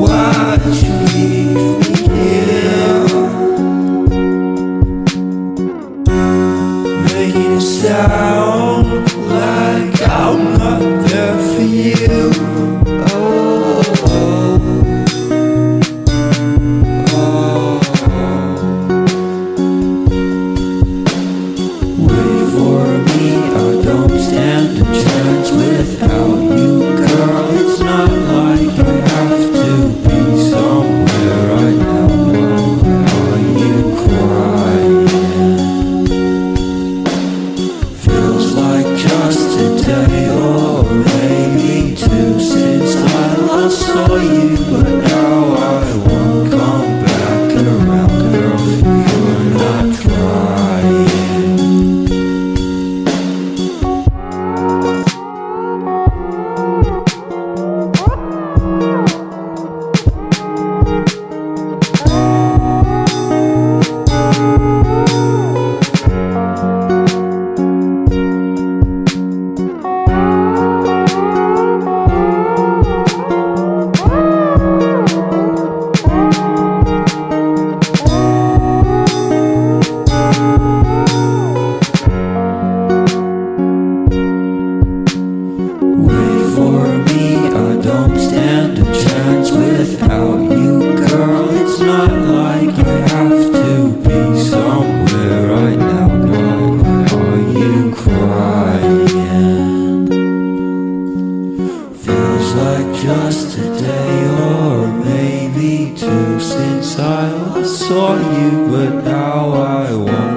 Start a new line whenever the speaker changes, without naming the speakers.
Why'd you leave me here, making it sound like I'm not there for you? Without you, girl, it's not like I have to be somewhere right now. Are you crying? Feels like just a day or maybe two since I last saw you, but now I won't come back around, girl. You're not crying. Without you, girl, it's not like I have to be somewhere right now. Why are you crying? Feels like just a day or maybe two since I last saw you, but now I won't